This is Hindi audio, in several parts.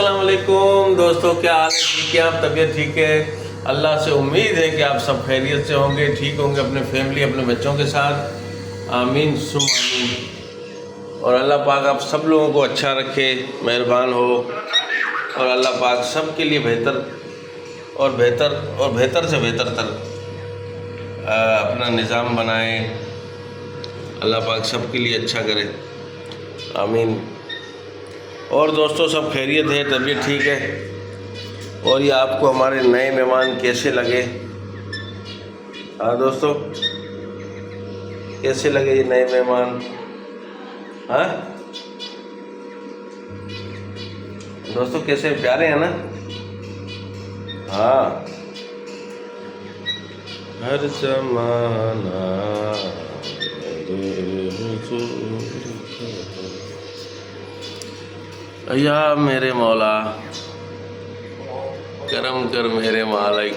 अस्सलाम वालेकुम दोस्तों, क्या हाल है? ठीक है आप? तबीयत ठीक है? अल्लाह से उम्मीद है कि आप सब खैरियत से होंगे, ठीक होंगे अपने फैमिली अपने बच्चों के साथ। आमीन सुम आमीन। और अल्लाह पाक आप सब लोगों को अच्छा रखे, मेहरबान हो, और अल्लाह पाक सब के लिए बेहतर और बेहतर से बेहतर अपना निज़ाम बनाए। अल्लाह पाक सब के लिए अच्छा करे, आमीन। और दोस्तों सब खैरियत है, तबीयत ठीक है। और ये आपको हमारे नए मेहमान कैसे लगे? हाँ दोस्तों, कैसे लगे ये नए मेहमान? हाँ दोस्तों, कैसे प्यारे हैं ना? हाँ, हर जमाना या मेरे मौला करम कर मेरे मालिक,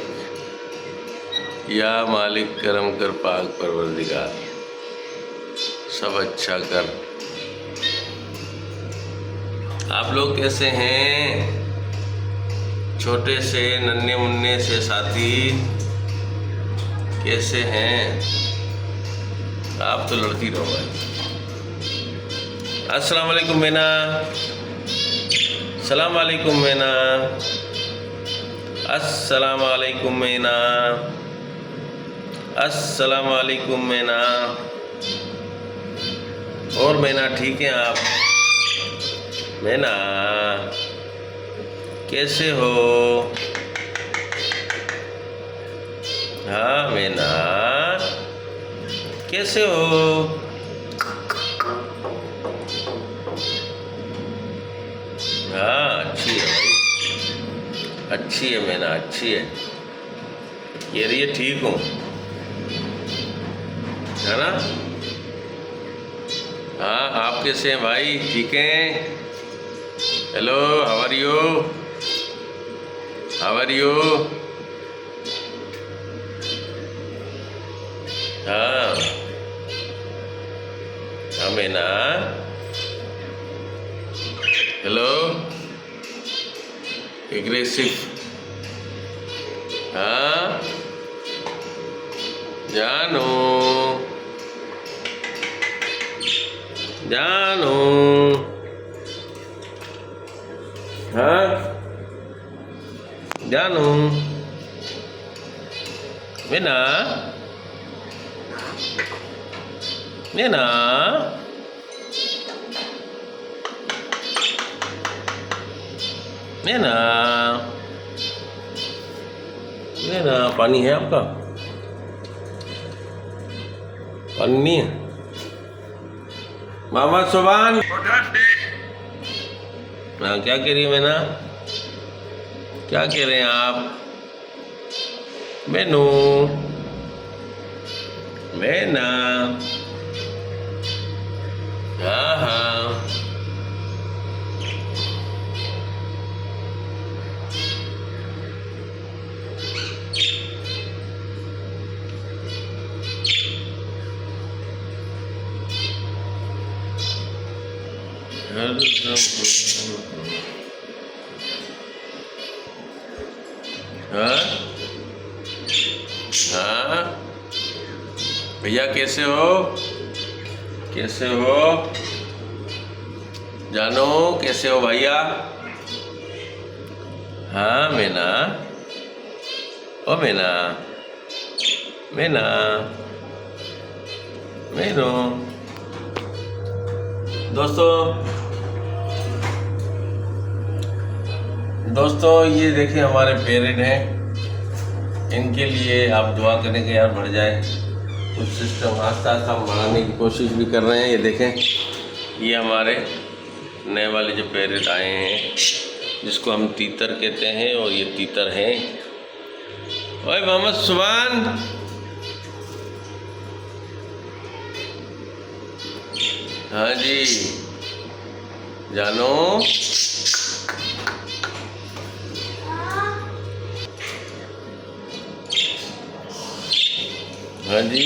या मालिक करम कर पाक परवरदिगार, सब अच्छा कर। आप लोग कैसे हैं? छोटे से नन्हे मुन्ने से साथी कैसे हैं? आप तो लड़ती रहो भाई। अस्सलाम वालेकुम मैना, सलाम वालेकुम मैना, अस्सलाम वालेकुम मैना, अस्सलाम वालेकुम मैना। और मैना ठीक हैं आप? मैना कैसे हो? हाँ मैना कैसे हो? हाँ अच्छी है भाई, अच्छी है मैना, अच्छी है। ये रही ठीक हूँ, है ना? हाँ आप कैसे हैं भाई? ठीक हैं? Hello, how are you? How are you? हाँ हाँ मैना, हेलो, एग्रेसिव। हाँ जानू जानू, हाँ जानू मैना, मैना मैना, मैना पानी है आपका? पानी नहीं है? मोहम्मद सुबान, हाँ क्या कह रही है मैना? क्या कह रहे हैं आप? मैनू, मैना, हाँ हाँ हाँ हाँ भैया कैसे हो? कैसे हो जानो? कैसे हो भैया? हाँ मैना, ओ मैना, मैना, मैनो। दोस्तों ये देखिए हमारे पेरेंट हैं, इनके लिए आप दुआ करें कि यार बढ़ जाए कुछ सिस्टम। आस्ता आस्ता हम बढ़ाने की कोशिश भी कर रहे हैं। ये देखें, ये हमारे नए वाले जो पेरेंट आए हैं, जिसको हम तीतर कहते हैं, और ये तीतर हैं। ओए मोहम्मद सुबान, हाँ जी जानो, हाँ जी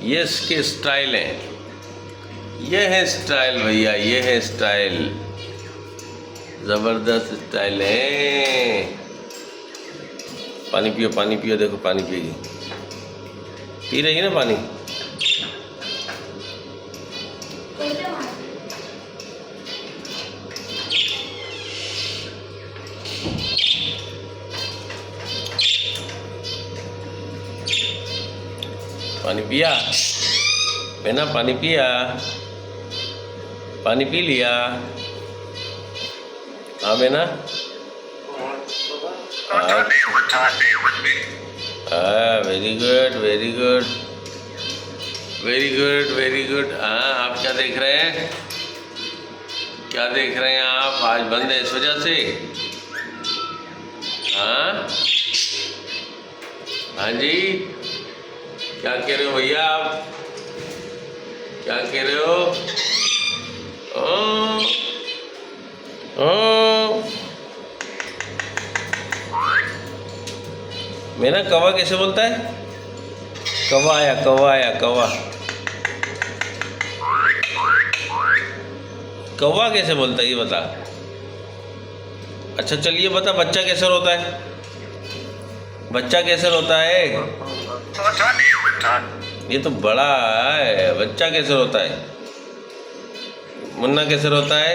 ये इसके स्टाइल हैं, ये है स्टाइल भैया, ये है स्टाइल, जबरदस्त स्टाइल है। पानी पियो, पानी पियो, देखो पानी पिएगी, पी रही है ना पानी। पानी पिया मैंने, पानी पिया, पानी पी लिया। हाँ मैंने, very good, very good, very good, very good. हाँ, आप क्या देख रहे हैं, क्या देख रहे हैं आप? आज बंद है इस वजह से। हाँ हाँ जी, क्या कह रहे हो भैया आप, क्या कह रहे हो? ओ, ओ, मेरा कौवा कैसे बोलता है? कौवा आया, कौवा आया, कौवा। कौवा कैसे बोलता है ये बता। अच्छा चलिए बता, बच्चा कैसे रोता है? बच्चा कैसे रोता है? ये तो बड़ा है, बच्चा कैसे रोता है? मुन्ना कैसे रोता है?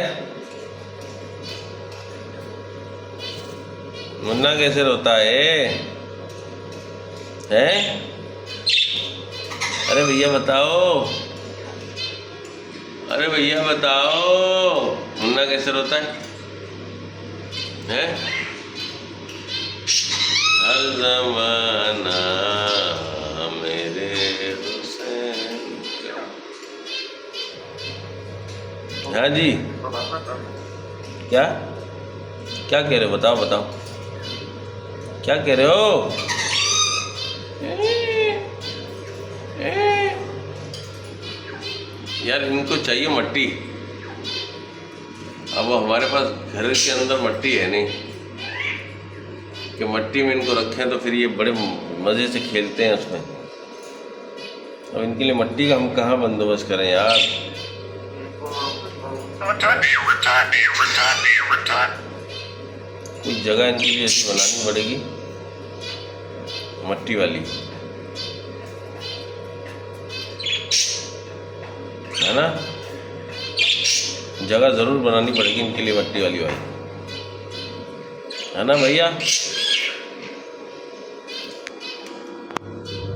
मुन्ना कैसे रोता है? हैं? अरे भैया बताओ, अरे भैया बताओ, मुन्ना कैसे रोता है? हैं? हर ज़माना मेरे हुसैन का। हाँ जी, क्या क्या कह रहे हो? बताओ बताओ, क्या कह रहे हो? यार इनको चाहिए मट्टी। अब हमारे पास घर के अंदर मट्टी है नहीं कि मट्टी में इनको रखें, तो फिर ये बड़े मज़े से खेलते हैं उसमें। अब इनके लिए मट्टी का हम कहाँ बंदोबस्त करें यार। कुछ जगह इनके लिए ऐसी बनानी पड़ेगी, मट्टी वाली, है ना। जगह ज़रूर बनानी पड़ेगी इनके लिए मट्टी वाली भाई, है ना भैया।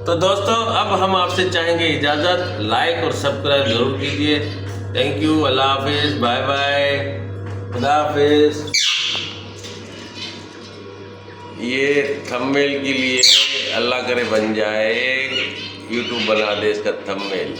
तो दोस्तों अब हम आपसे चाहेंगे इजाज़त, लाइक और सब्सक्राइब ज़रूर कीजिए। थैंक यू, अल्लाह हाफिज़, बाय बाय, खुदा हाफिज़। ये थंबनेल के लिए अल्लाह करे बन जाए, यूट्यूब बना दे इसका थंबनेल।